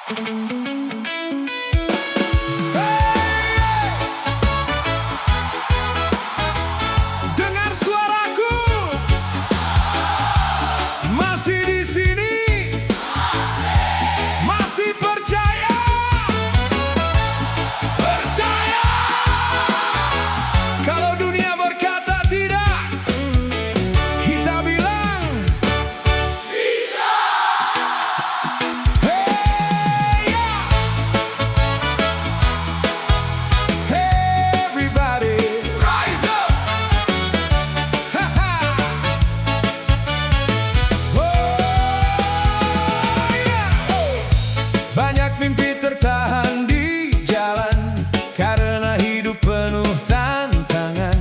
Dengar suaraku, masih di sini, masih percaya, percaya. Kalau dunia berkata tidak, kita bilang bisa. Hey, yeah. Hey, everybody, rise up. Banyak mimpi tertahan di jalan karena hidup penuh tantangan.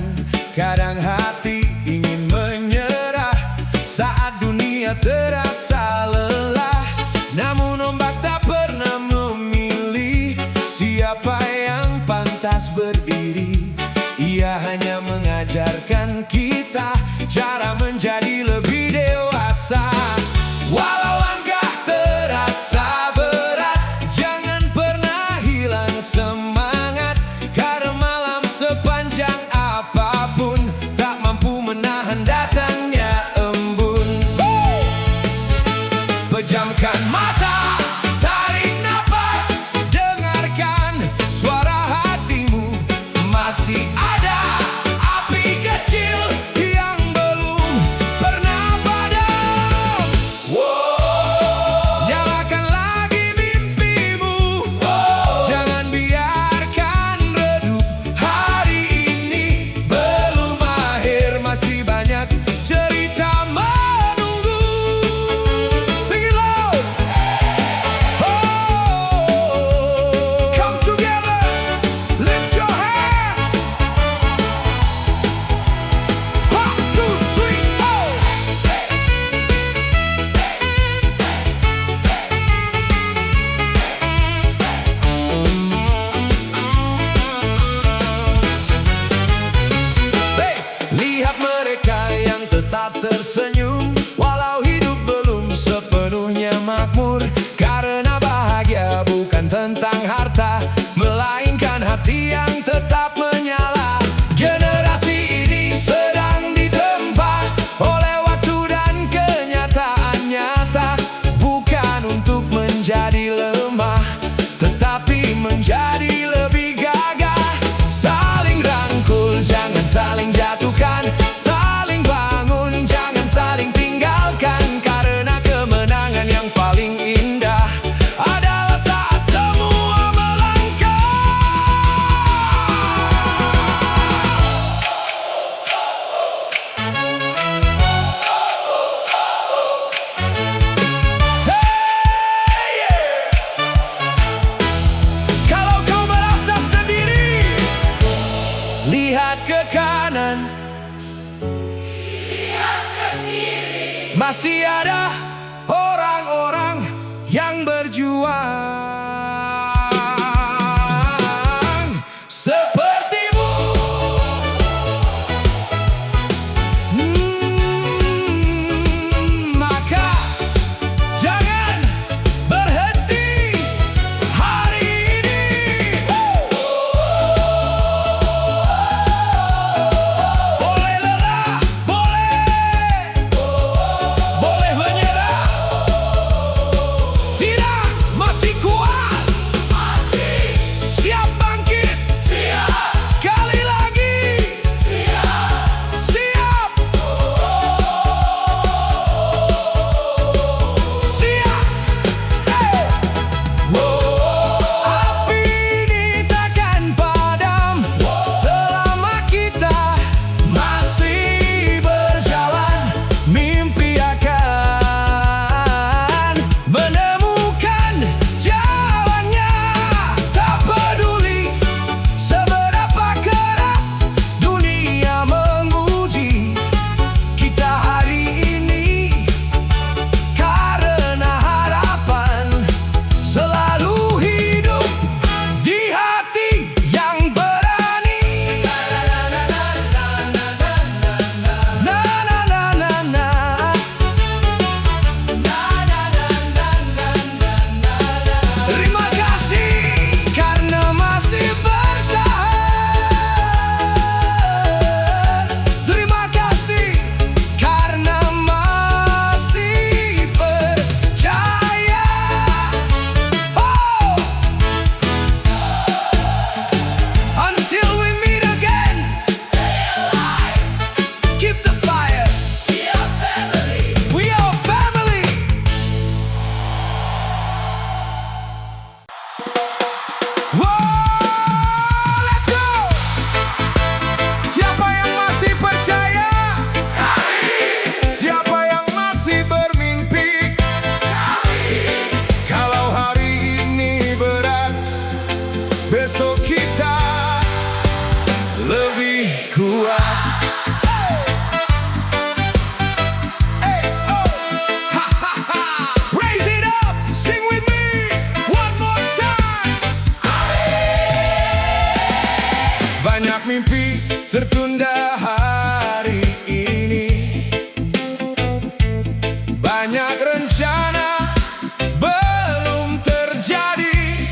Kadang hati ingin menyerah saat dunia terasa lelah. Namun ombak tak pernah memilih siapa yang pantas berdiri. Ia hanya mengajarkan kita cara menjadi lebih dewasa. Walau langkah terasa berat, jangan pernah hilang semangat. Karena malam sepanjang apapun tak mampu menahan datangnya embun. Pejamkan mata, tarik napas, dengarkan suara hatimu. Masih ada api kecil yang belum pernah padam. Nyalakan lagi mimpimu. Jangan biarkan redup. Hari ini belum akhir, masih banyak cerita menunggu. Sing it loud. Come together, lift your hands. 1, 2, 3, oh. Hey, lihat mereka yang tetap tersenyum walau hidup belum sepenuhnya makmur. Karena bahagia bukan tentang harta, melainkan hati yang tetap menyala. Generasi ini sedang ditempa oleh waktu dan kenyataan nyata. Bukan untuk menjadi lemah, tetapi menjadi lebih gagah. Saling rangkul, jangan saling jatuhkan. Saling bangun, jangan saling tinggalkan. Karena kemenangan yang paling indah adalah saat semua melangkah. Hey, yeah. Kalau kau merasa sendiri, lihat ke kanan, masih ada orang-orang yang berjuang sepertimu. Maka jangan berhenti hari ini. Boleh lelah, boleh menyerah, tidak, masih mimpi tertunda hari ini. Banyak rencana belum terjadi,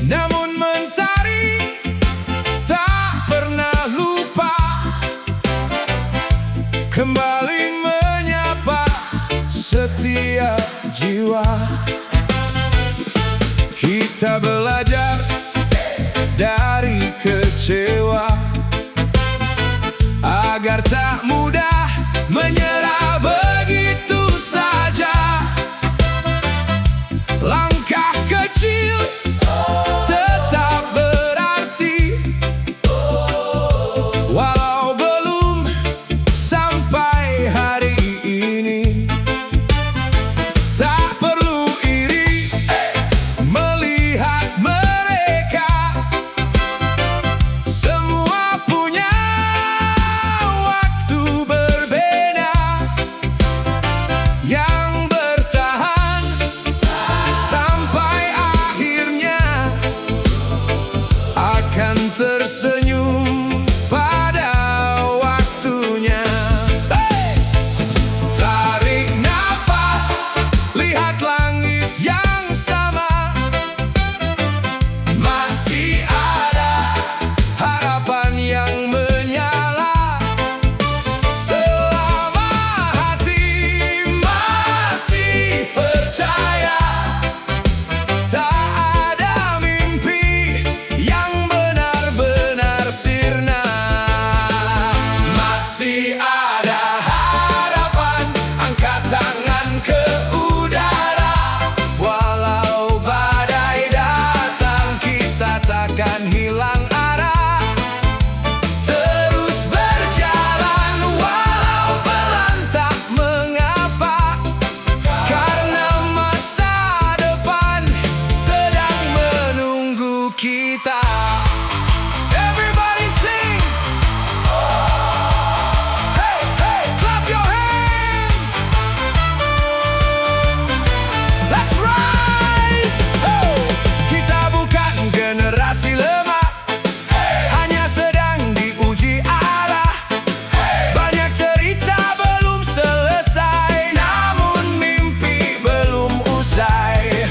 namun mentari tak pernah lupa kembali menyapa setiap jiwa. Kita belajar dari kecewa agar tak mudah menyerah begitu saja. Langkah kecil tetap berarti, walau belum sampai hari ini. Tak perlu iri melihat mereka, semua punya waktu berbeda. Yang bertahan sampai akhirnya akan tersenyum pada waktunya. Tarik nafas, lihat langit yang sama, masih ada harapan yang menyala. Selama hati masih percaya, tak ada mimpi yang benar-benar sirna. Masih ada harapan, angkat tangan ke udara. Walau badai datang, kita takkan hilang arah. Terus berjalan walau pelan tak mengapa, karena masa depan sedang menunggu kita. Everybody sing! Hey, hey, clap your hands! Let's rise! Kita bukan generasi lemah, hanya sedang diuji arah. Banyak cerita belum selesai, namun mimpi belum usai.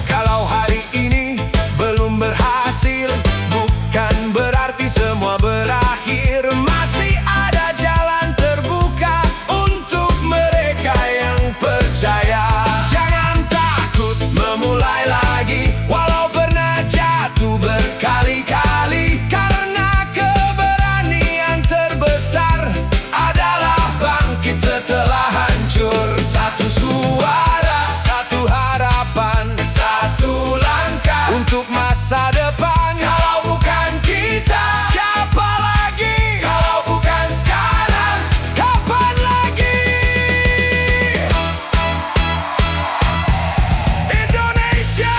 Kalau hari ini belum berhasil, bukan berarti semua berakhir. Masih ada jalan terbuka untuk mereka yang percaya. Jangan takut memulai lagi, walau pernah jatuh berkali-kali. Karena keberanian terbesar adalah bangkit setelah hancur. Satu suara, satu harapan, satu langkah untuk masa depan. Kalau bukan kita, siapa lagi? Kalau bukan sekarang, kapan lagi? Indonesia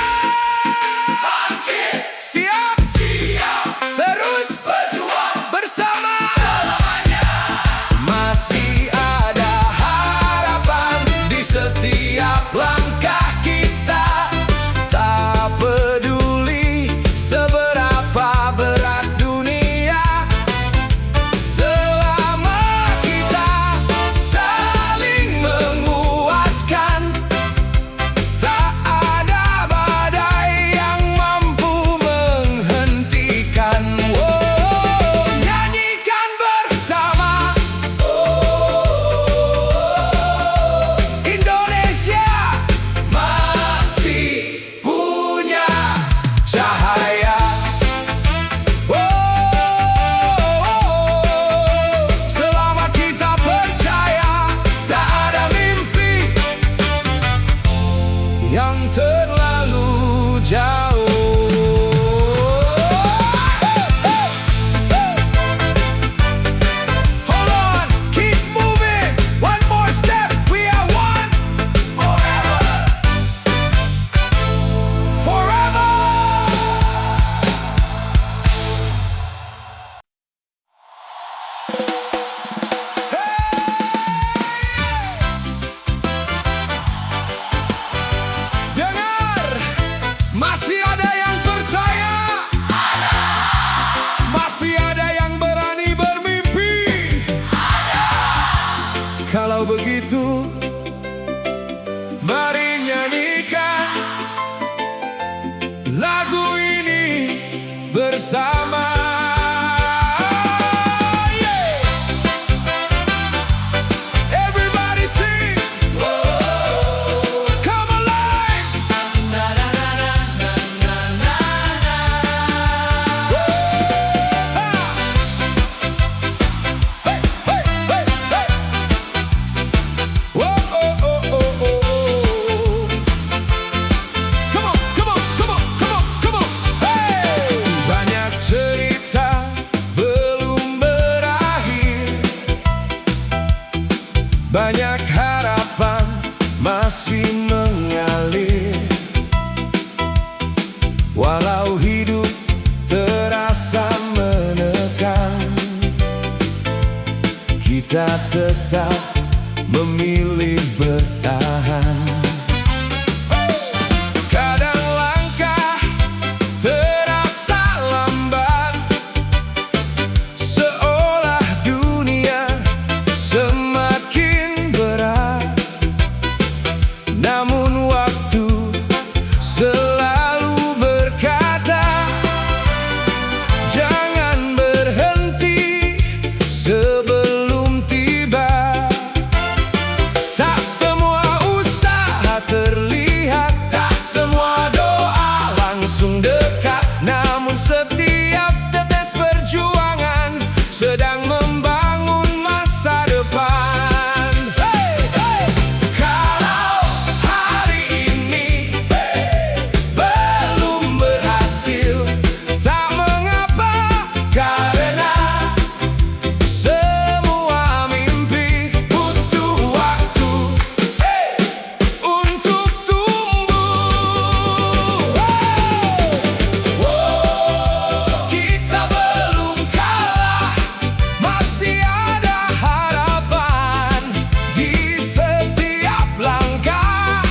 bangkit, siap, siap, terus berjuang bersama selamanya. Masih ada harapan di setiap langkah kita. Tak peduli seberapa berat dunia, selama kita saling menguatkan, tak ada badai yang mampu menghentikan. Nyanyikan bersama, Indonesia masih punya cahaya. Selama kita percaya, tak ada mimpi yang terlalu jauh. Hold on, keep moving. One more step, we are one forever. Forever. Dengar, masih tetap memilih bertahan. Kadang langkah terasa lambat, seolah dunia semakin berat. Namun waktu selalu berkata, jangan berhenti sebelum tiba. Tak semua usaha terlihat, tak semua doa langsung dekat. Namun setiap tetes perjuangan sedang membangun masa depan. Kalau hari ini belum berhasil, tak mengapa, karena semua mimpi butuh waktu untuk tumbuh. Kita belum kalah, masih ada harapan di setiap langkah.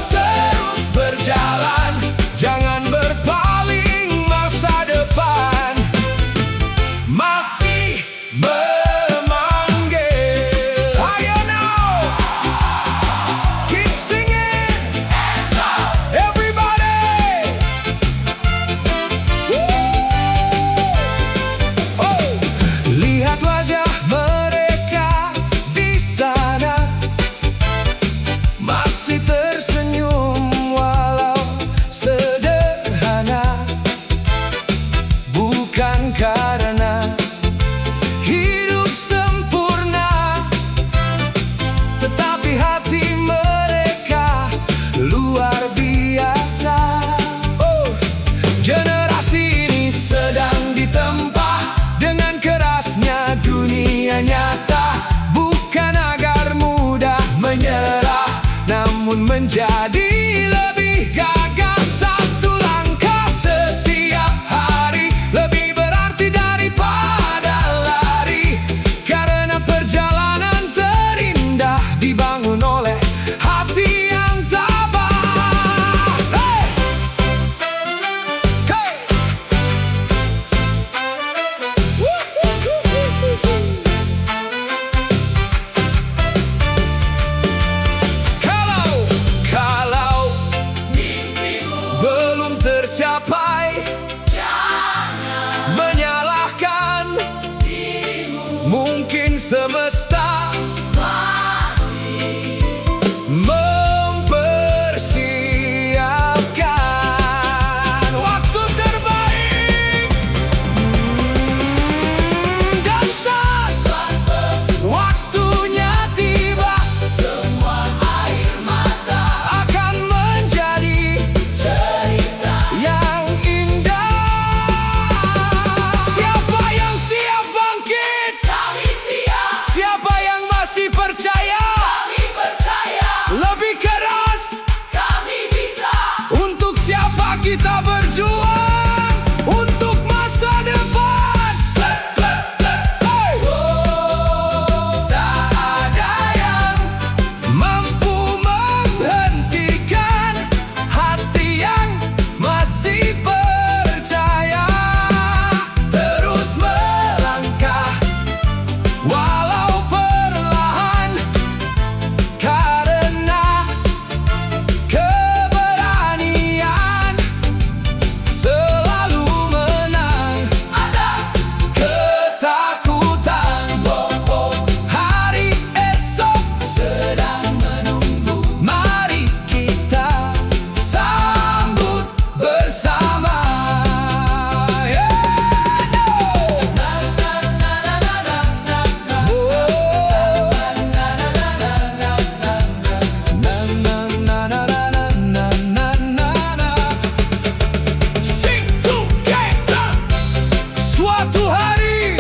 Terus berjalan, jangan berpaling, masa depan masih memanggil. Ayo now, keep singing, everybody. Lihat wajah mereka di sana, masih tersenyum walau sederhana. Bukan karena hidup sempurna, tetapi hati mereka luar biasa. Generasi ini sedang ditempa dengan kerasnya dunia nyata. Bukan agar mudah menyerah, namun menjadi lebih gagah. Satu langkah setiap hari lebih berarti daripada lari, karena perjalanan terindah dibangun oleh hati yang tabah. Hey! Hey! Kalau belum tercapai, jangan menyalahkan dirimu. Mungkin semesta masih mempersiapkan waktu terbaik. Dan saat waktunya tiba, semua air mata akan menjadi cerita yang indah. Siapa yang siap bangkit? Kami siap. Siapa yang masih percaya? Kami percaya. Lebih keras? Kami bisa. Untuk siapa kita berjuang? Untuk masa depan. Hey! Tak ada yang mampu menghentikan hati yang masih percaya. Terus melangkah walau perlahan, karena keberanian selalu menang atas ketakutan. Hari esok sedang menunggu, mari kita sambut bersama. Sing together. Suatu hari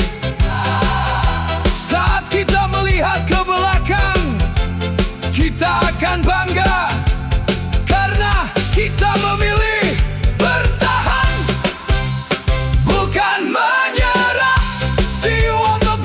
saat kita melihat ke belakang, kita akan bangga karena kita memilih bertahan, bukan menyerah. See you on the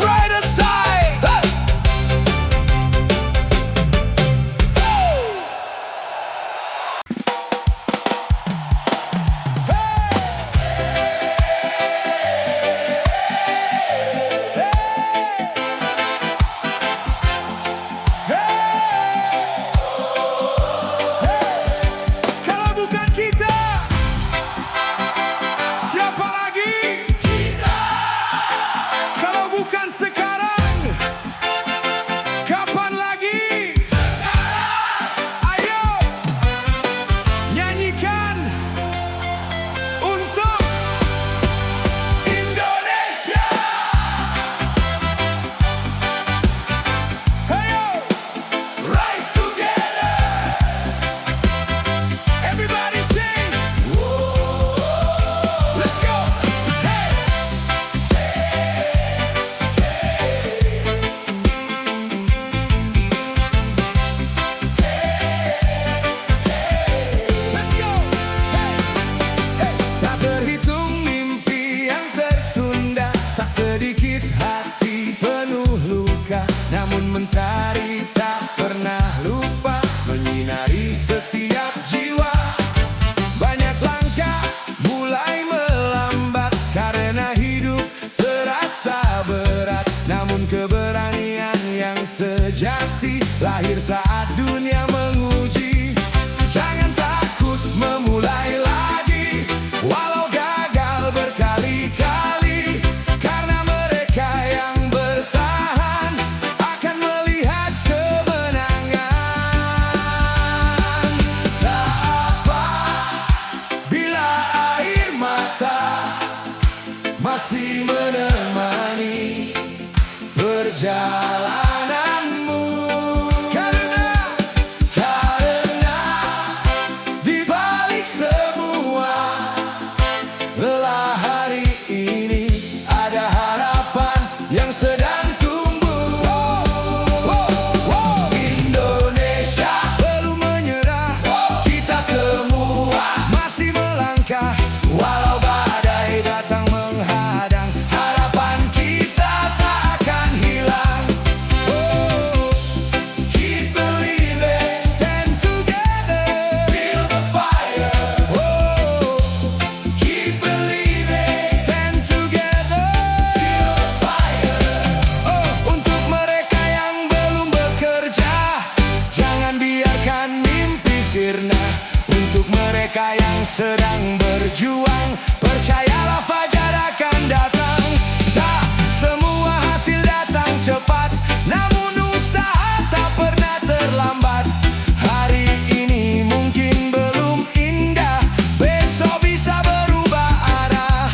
dari setiap jiwa. Banyak langkah mulai melambat karena hidup terasa berat. Namun keberanian yang sejati lahir saat dunia menguji. Jangan takut memulai lagi walau gagal berkali-kali, karena mereka yang bertahan akan melihat kemenangan. Tak apa bila air mata masih menemani perjalananmu. Karena di balik semua lelah hari ini ada harapan yang sedang tumbuh. Indonesia belum menyerah, kita semua masih melangkah walau badai datang menghadang. Harapan kita tak akan hilang. Keep believing, stand together, feel the fire. Keep believing, stand together, feel the fire. Untuk mereka yang belum bekerja, jangan biarkan mimpi sirna. Untuk mereka yang sedang berjuang, percayalah fajar akan datang. Tak semua hasil datang cepat, namun usaha tak pernah terlambat. Hari ini mungkin belum indah, besok bisa berubah arah.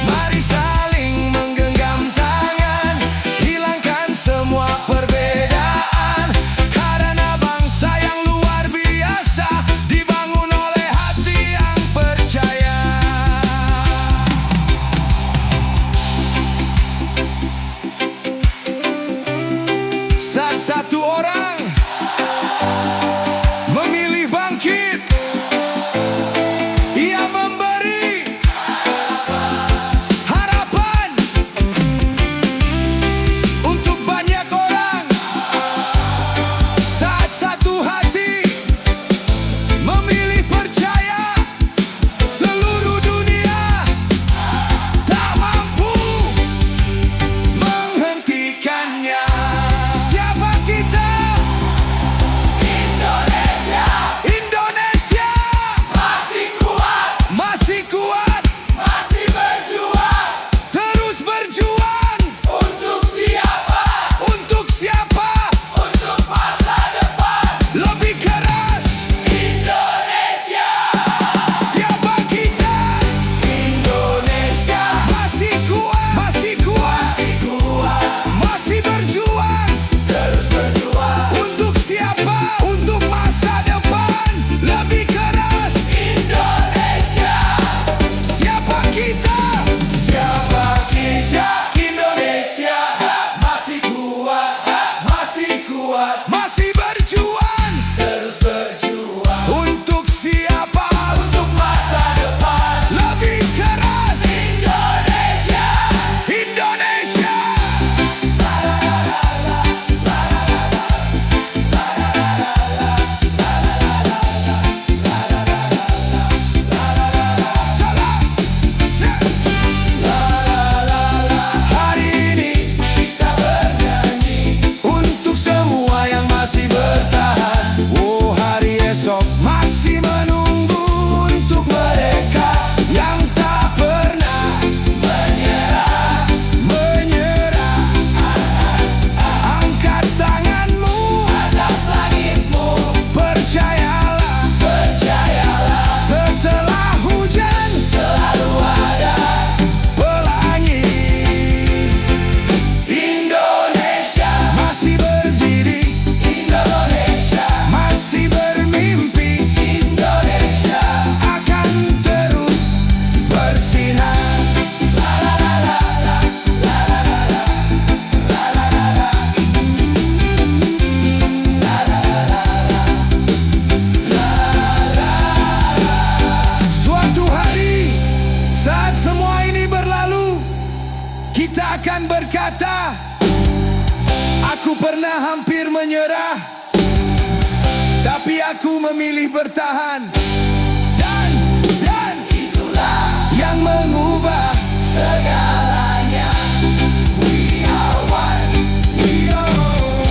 Mari saling menggenggam tangan, hilangkan semua perbedaan, karena bangsa yang luar biasa dibangun oleh hati yang percaya. aku memilih bertahan. Dan itulah yang mengubah segalanya. We are one, we are one.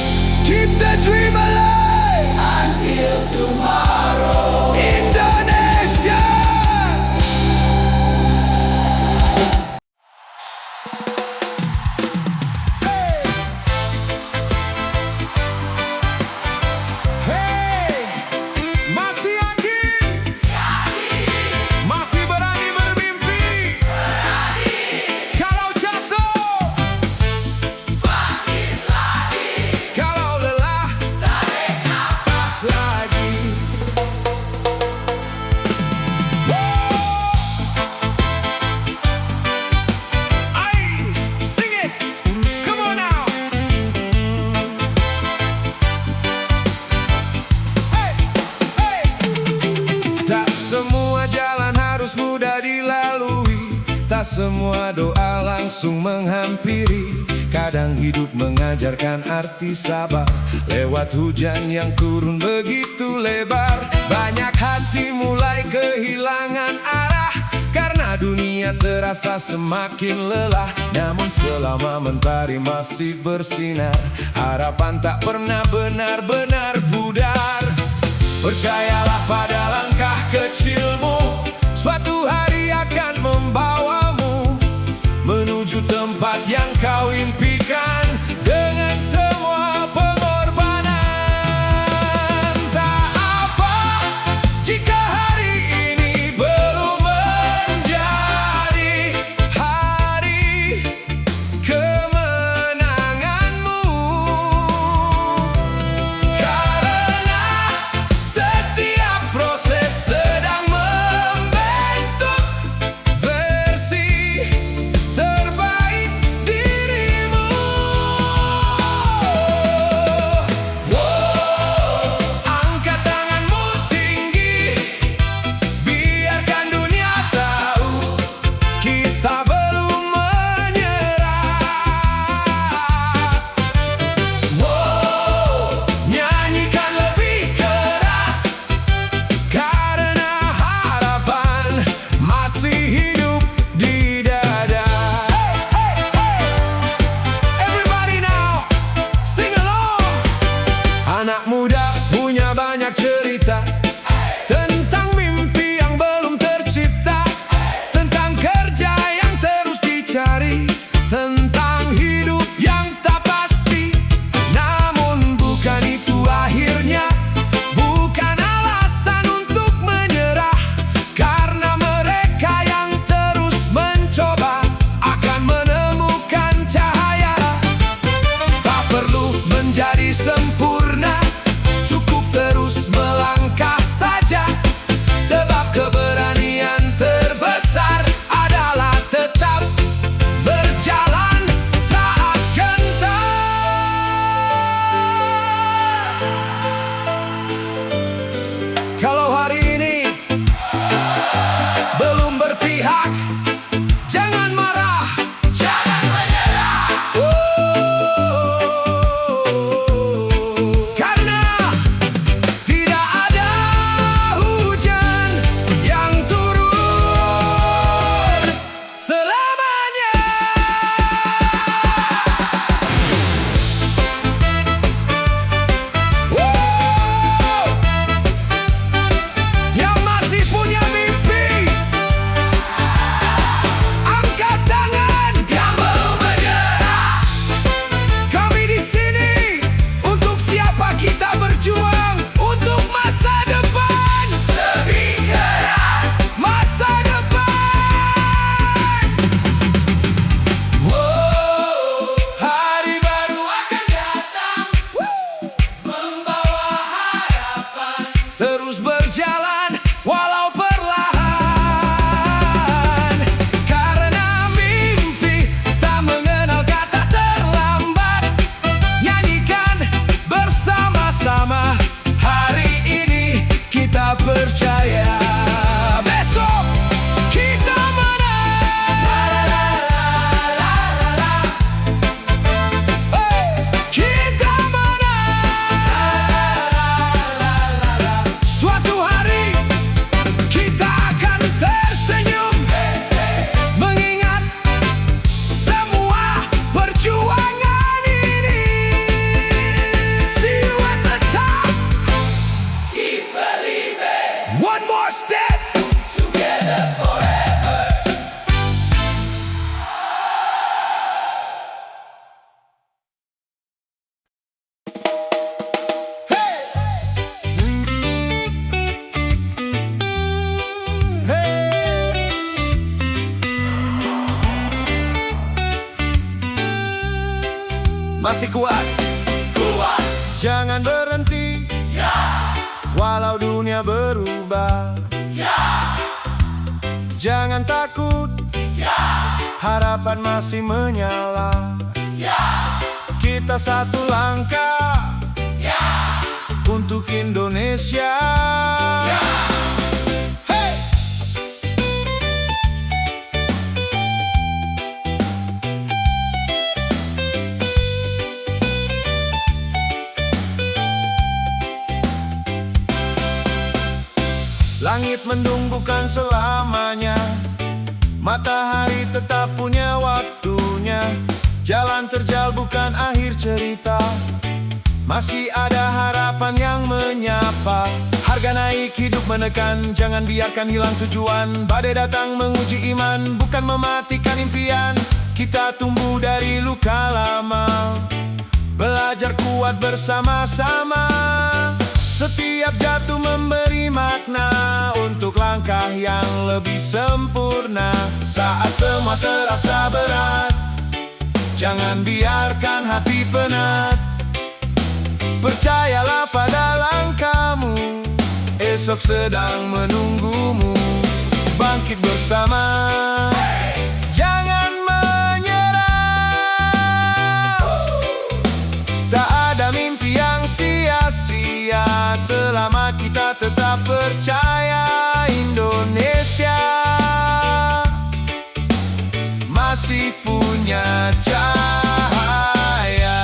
Keep the dream alive until tomorrow. Indonesia. Hey, masih yakin? Masih berani bermimpi? Kalau jatuh, bangkit lagi. Kalau lelah, tarik nafas lagi. Ay, sing it. Come on now. Hey, hey. Tak semua jalan harus mudah dilalui, tak semua doa langsung menghampiri. Kadang hidup mengajarkan arti sabar lewat hujan yang turun begitu lebar. Banyak hati mulai kehilangan arah karena dunia terasa semakin lelah. Namun selama mentari masih bersinar, harapan tak pernah benar-benar pudar. Percayalah pada langkah kecilmu, suatu hari akan membawamu menuju tempat yang kau impikan. Dengan semua pengorbanan, tak apa jika hari ini belum menjadi hari kemenanganmu. Karena setiap proses sedang membentuk versi terbaik dirimu. Angkat tanganmu tinggi, biarkan dunia tahu kita belum menyerah. Nyanyikan lebih keras karena harapan masih hidup di dada. Everybody now, sing along. Anak muda punya banyak cerita tentang mimpi yang belum tercipta, tentang kerja yang terus dicari, tentang hidup yang tak pasti. Namun bukan itu akhirnya, bukan alasan untuk menyerah. Karena mereka yang terus mencoba akan menemukan cahaya. Tak perlu menjadi sempurna, cukup terus melangkah saja. Sebab keberanian terbesar adalah tetap berjalan saat gentar. Kalau hari ini belum berpihak, jangan marah, jangan menyerah. Karena tidak ada hujan yang turun selamanya. Yang masih punya mimpi, angkat tangan. Yang belum menyerah, kami di sini untuk siapa kita berjuang untuk masa depan lebih keras, masa depan. Hari baru akan datang, membawa harapan, terus berjalan walau perlahan. Karena mimpi tak mengenal kata terlambat. Nyanyikan bersama-sama, hari ini kita percaya besok kita menang. Hey, kita menang. One more step. Together forever. Masih kuat? Kuat. Jangan berhenti. Ya. Walau dunia berubah. Ya. Jangan takut. Ya. Harapan masih menyala. Ya. Kita satu langkah. Ya. Untuk Indonesia. Ya. Langit mendung bukan selamanya, matahari tetap punya waktunya. Jalan terjal bukan akhir cerita, masih ada harapan yang menyapa. Harga naik, hidup menekan, jangan biarkan hilang tujuan. Badai datang menguji iman, bukan mematikan impian. Kita tumbuh dari luka lama, belajar kuat bersama-sama. Setiap jatuh memberi makna untuk langkah yang lebih sempurna. Saat semua terasa berat, jangan biarkan hati penat. Percayalah pada langkahmu, esok sedang menunggumu. Bangkit bersama, jangan menyerah. Tak ada mimpi yang sia-sia selama kita tetap percaya. Indonesia masih punya cahaya.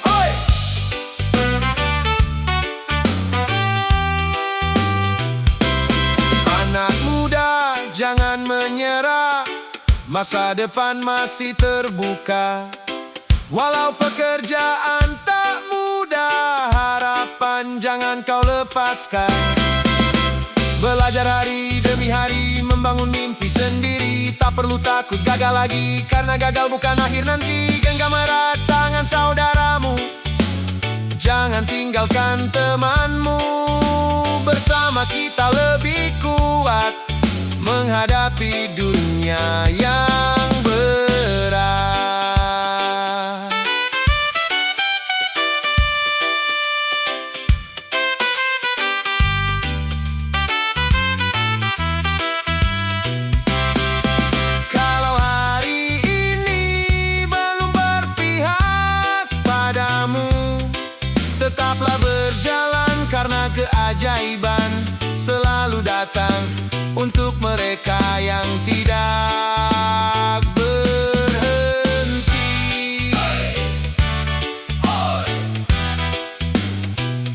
Oi! Anak muda, jangan menyerah. Masa depan masih terbuka. Walau pekerjaan tak mudah, harapan jangan kau lepaskan. Belajar hari demi hari, membangun mimpi sendiri. Tak perlu takut gagal lagi, karena gagal bukan akhir nanti. Genggam erat tangan saudaramu, jangan tinggalkan temanmu. Bersama kita lebih kuat menghadapi dunia yang berat. Kalau hari ini belum berpihak padamu, tetaplah berjalan, karena keajaiban selalu datang untuk mereka yang tidak berhenti.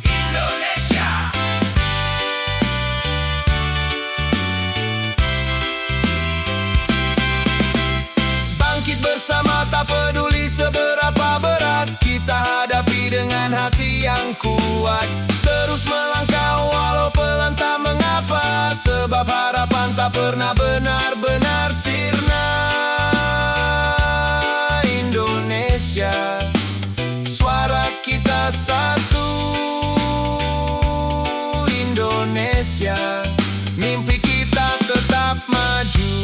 Indonesia. Bangkit bersama, tak peduli seberapa berat. Kita hadapi dengan hati yang kuat. Terus melangkah walau pelan tak mengapa, sebab harapan tak pernah benar-benar sirna. Indonesia, suara kita satu. Indonesia, mimpi kita tetap maju.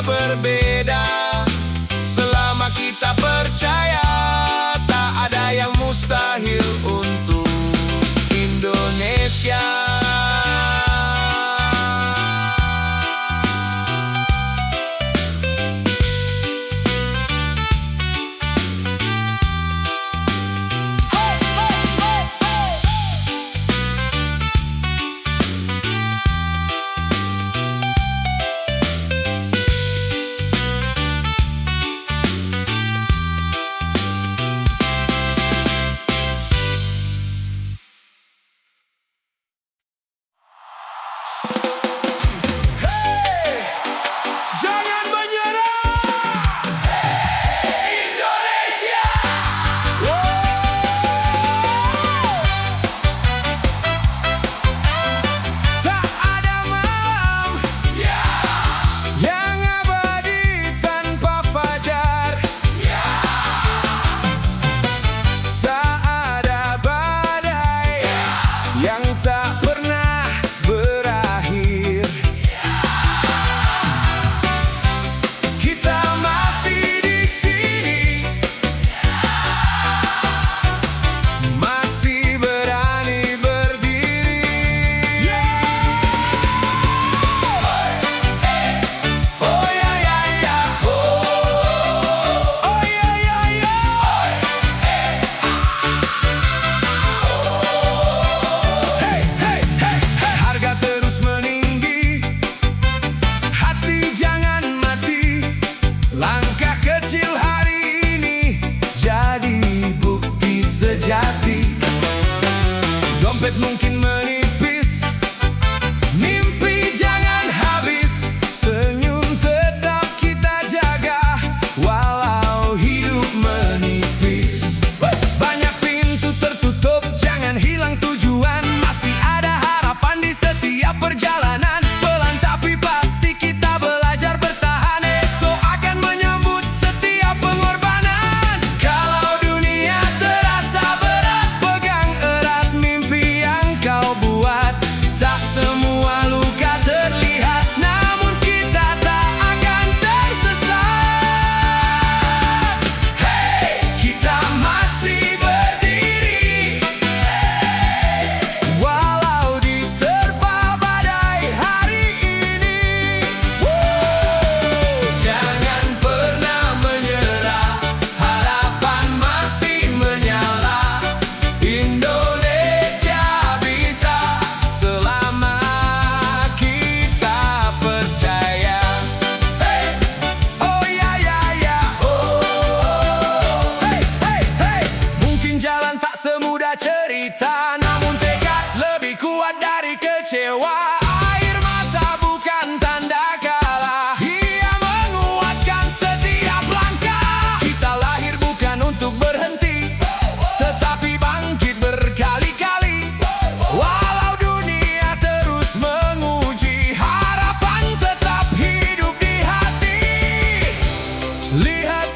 Berbeda selama kita percaya.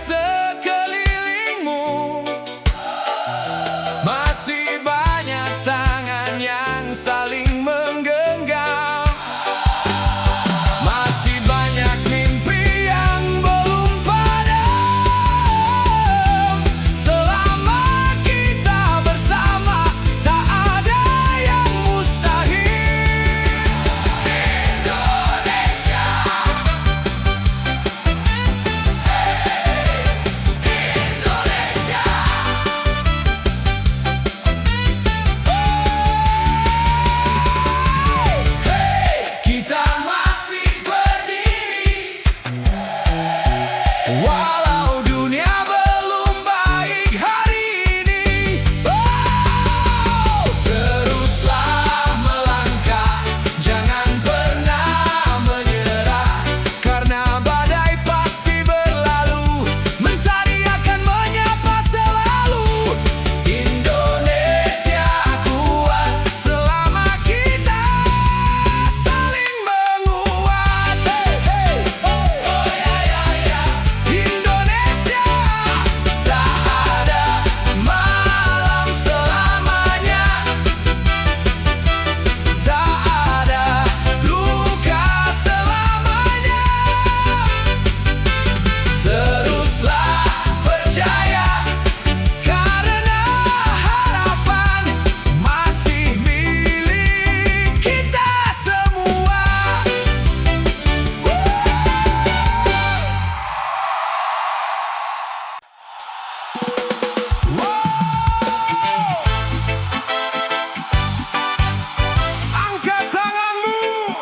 sekelilingmu. Masih banyak tangan yang saling menggenggam. Masih banyak mimpi yang belum padam. Selama kita bersama, tak ada yang mustahil. Indonesia, Indonesia. Kita masih berdiri, walau dunia belum baik hari ini. Teruslah melangkah, jangan pernah menyerah, karena badai pasti berlalu, mentari akan menyapa selalu. Indonesia kuat selama kita saling menguat. Indonesia, tak ada malam selamanya, tak ada luka selamanya. Teruslah percaya, karena harapan masih milik kita semua. Angkat tanganmu,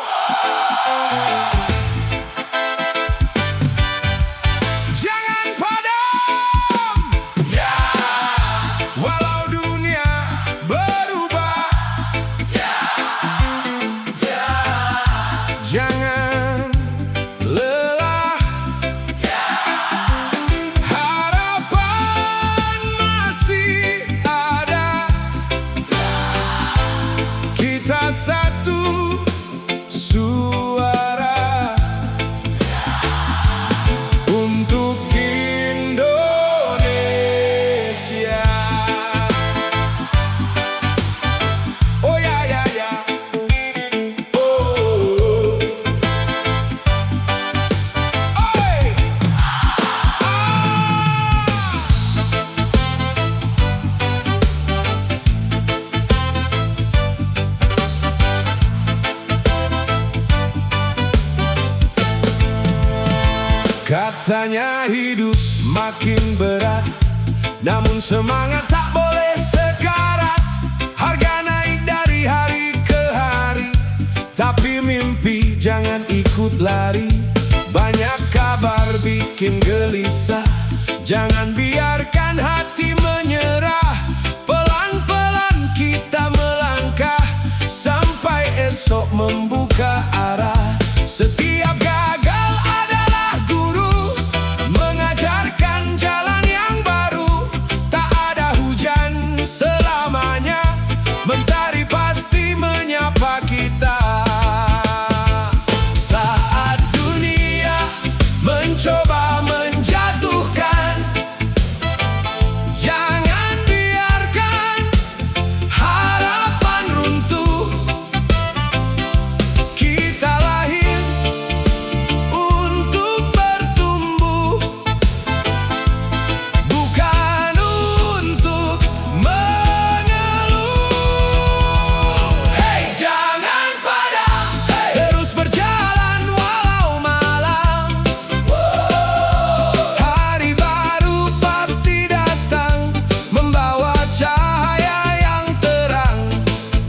jangan padam. Ya, walau dunia berubah, jangan lelah. Harapan masih ada. Kita satu suara untuk Indonesia. Oh ya ya ya. Oh. Oi. Katanya hidup makin berat, namun semangat tak boleh sekarat. Harga naik dari hari ke hari, tapi mimpi jangan ikut lari. Banyak kabar bikin gelisah, jangan biarkan hati menyerah. Pelan-pelan kita melangkah, sampai esok membuka arah. Setiap gagal adalah guru, mengajarkan jalan yang baru. Tak ada hujan selamanya, mentari pasti menyapa kita. Saat dunia mencoba menjatuhkan, jangan biarkan harapan runtuh. Kita lahir untuk bertumbuh, bukan untuk mengeluh. Hey, jangan padam, terus berjalan walau malam. Hari baru pasti datang, membawa cahaya yang terang.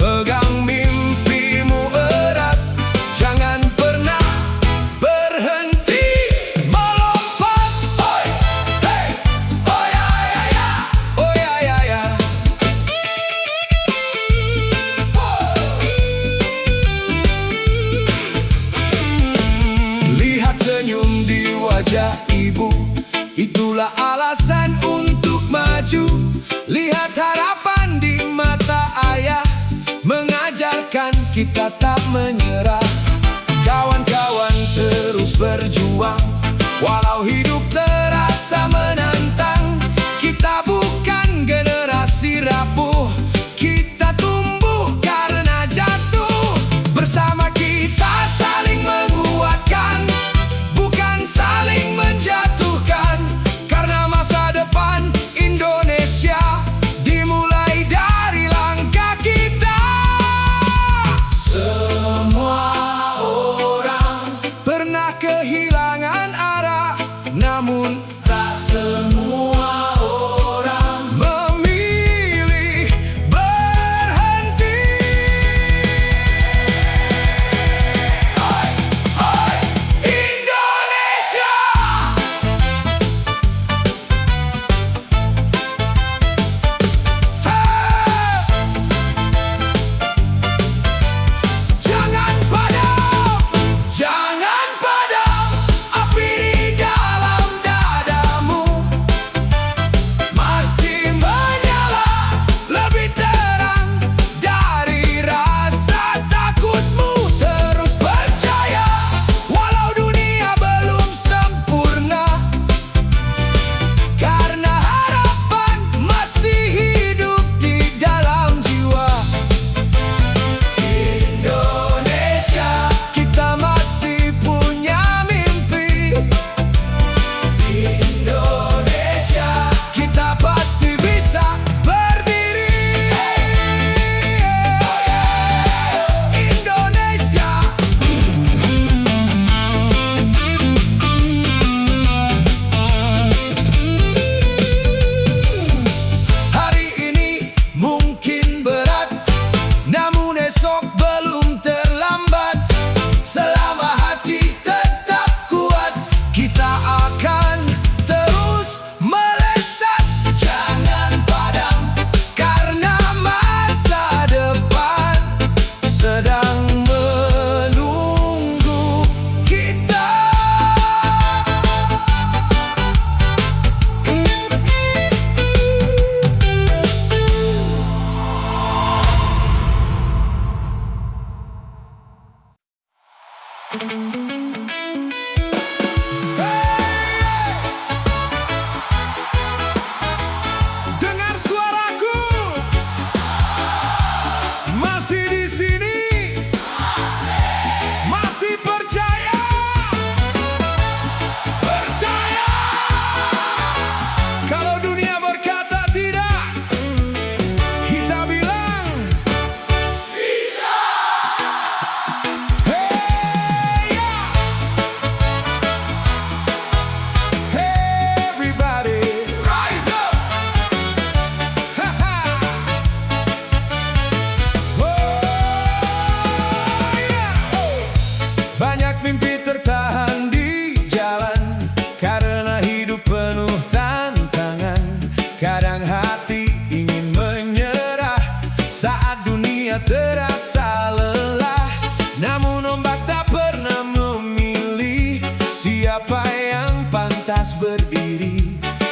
Pegang mimpimu erat, jangan pernah berhenti melompat. Oi, hey, oh ya ya ya, oh ya ya ya. Lihat senyum di wajah ibu, itulah alasan untuk maju. Lihat harapan di mata ayah, mengajarkan kita tak menyerah. Kawan-kawan terus berjuang, walau hidup terasa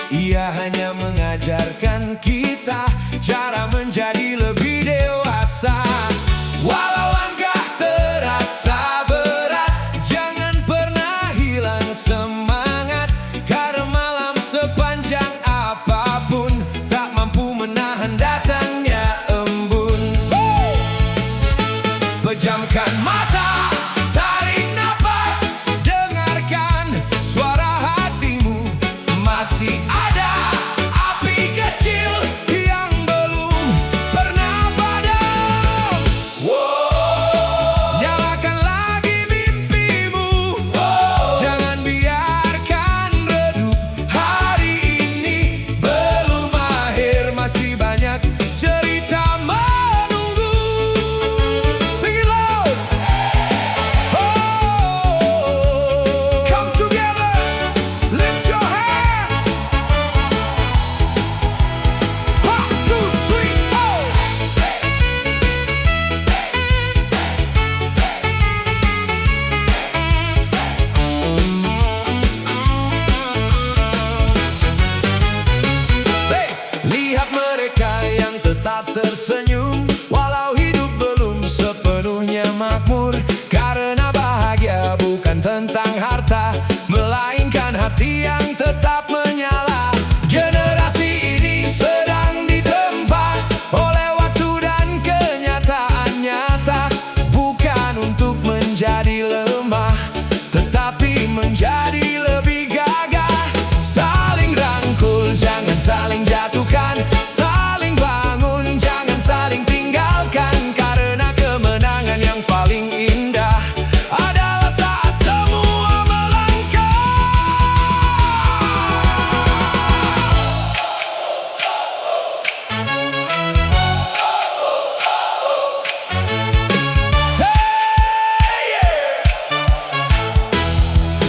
Ia hanya mengajarkan kita cara menjadi lebih dewasa. Walau langkah terasa berat, jangan pernah hilang semangat, karena malam sepanjang apapun tak mampu menahan datangnya embun. Pejamkan mata, tarik napas, dengarkan suara hatimu. Masih ada api kecil yang belum pernah padam. Nyalakan lagi mimpimu. Jangan biarkan redup. Hari ini belum akhir, masih banyak cerita menunggu. Sing it loud. Come together, lift your hands. 1, 2, 3, oh. Hey, lihat mereka yang tetap tersenyum, walau hidup belum sepenuhnya makmur. Karena bahagia bukan tentang harta, melainkan hati yang tetap menyala. Generasi ini sedang ditempa oleh waktu dan kenyataan nyata. Bukan untuk menjadi lemah, tetapi menjadi lebih gagah. Saling rangkul, jangan saling jatuhkan. Saling bangun, jangan saling tinggalkan. Karena kemenangan yang paling indah adalah saat semua melangkah. Hey, yeah.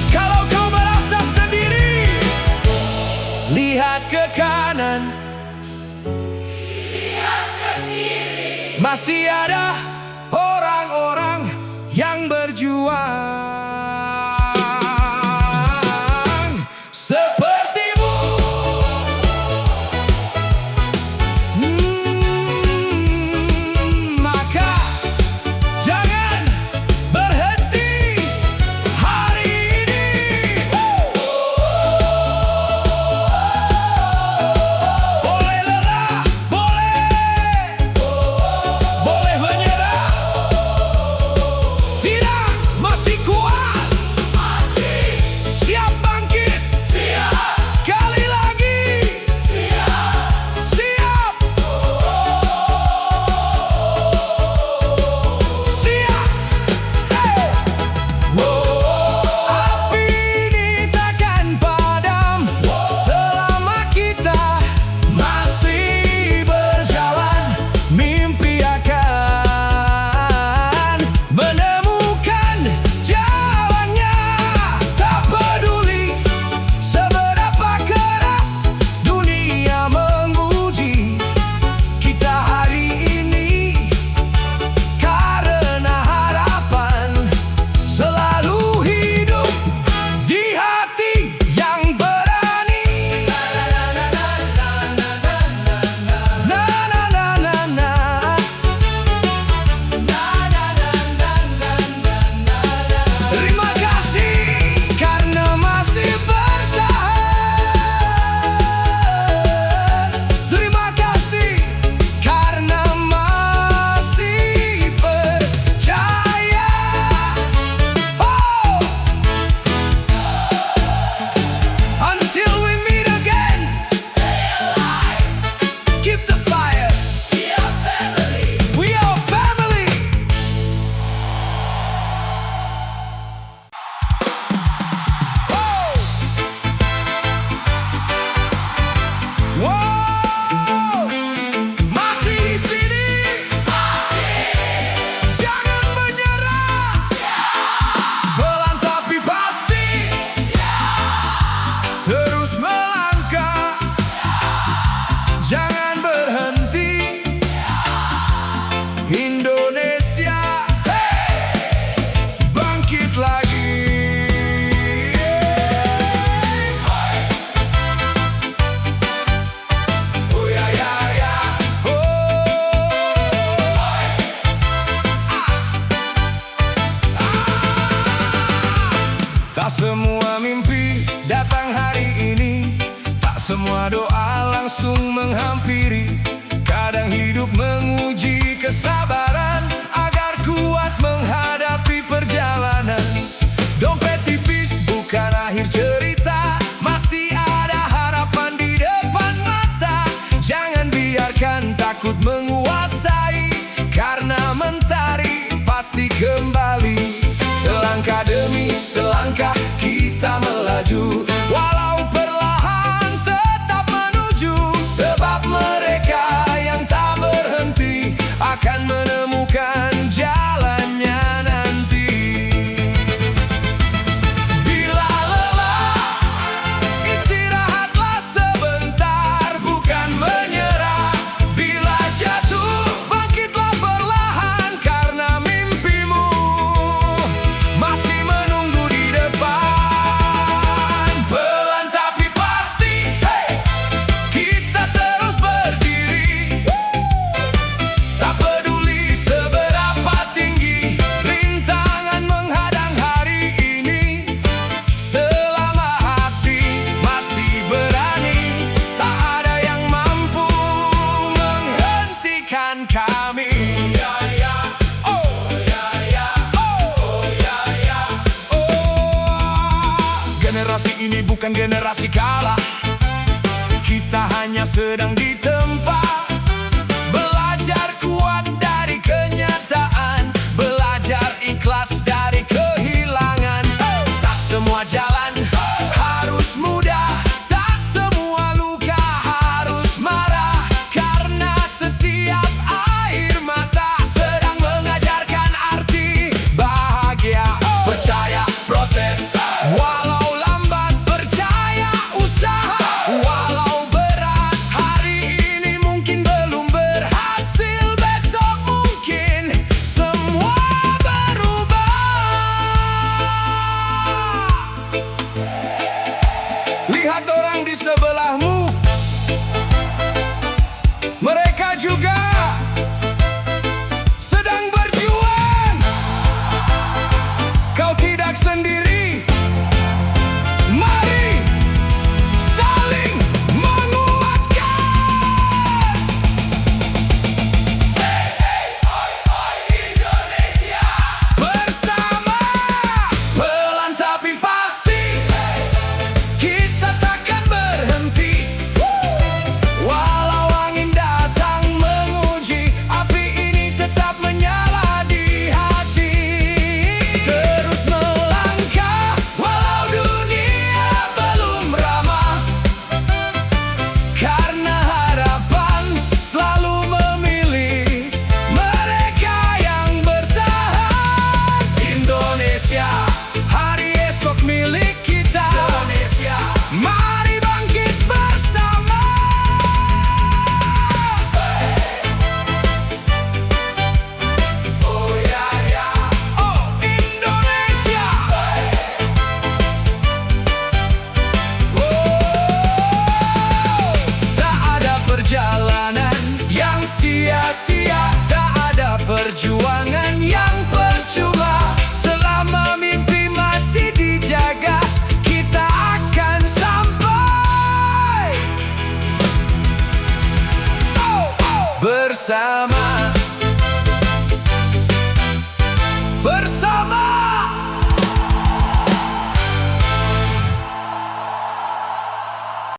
Kalau kau merasa sendiri, lihat ke kanan, masih ada orang-orang yang berjuang sepertimu. Maka jangan berhenti hari ini. Boleh lelah, boleh menyerah, semua doa langsung menghampiri. Kadang hidup menguji kesabaran agar kuat menghadapi perjalanan. Dompet tipis bukan akhir cerita, masih ada harapan di depan mata. Jangan biarkan takut menguasai, karena mentari pasti kembali. Selangkah demi selangkah kita melaju, walau perlahan tetap menuju. Sebab mereka yang tak berhenti akan menemukan jalannya nanti. Bila lelah, istirahatlah sebentar, bukan menyerah. Bila jatuh, bangkitlah perlahan, karena mimpimu masih menunggu di depan. Pelan tapi pasti, hey, kita terus berdiri. Tak peduli seberapa tinggi rintangan menghadang hari ini. Selama hati masih berani, tak ada yang mampu menghentikan kami. Generasi ini bukan generasi kalah, kita hanya sedang ditempa. Belajar kuat dari kenyataan, belajar ikhlas dari kehilangan. Tak semua jalan harus mudah, tak semua luka harus marah, karena setiap air mata sedang mengajarkan arti bahagia. Percaya proses, walau lambat, percaya usaha, walau berat. Hari ini mungkin belum berhasil, besok mungkin semua berubah. Lihat orang di sebelahmu, mereka juga sedang berjuang. Kau tidak sendiri. Mari saling menguatkan. Indonesia bersama. Pelan tapi pasti, kita takkan berhenti. Walau angin datang menguji, api ini tetap menyala di hati. Terus melangkah walau dunia belum ramah, karena harapan selalu memilih mereka yang bertahan. Indonesia, hari esok milik kita. Indonesia, mari bangkit bersama. Oh ya ya, oh Indonesia. Tak ada perjalanan yang sia-sia, tak ada perjuangan yang percuma. Selama mimpi masih dijaga, kita akan sampai bersama.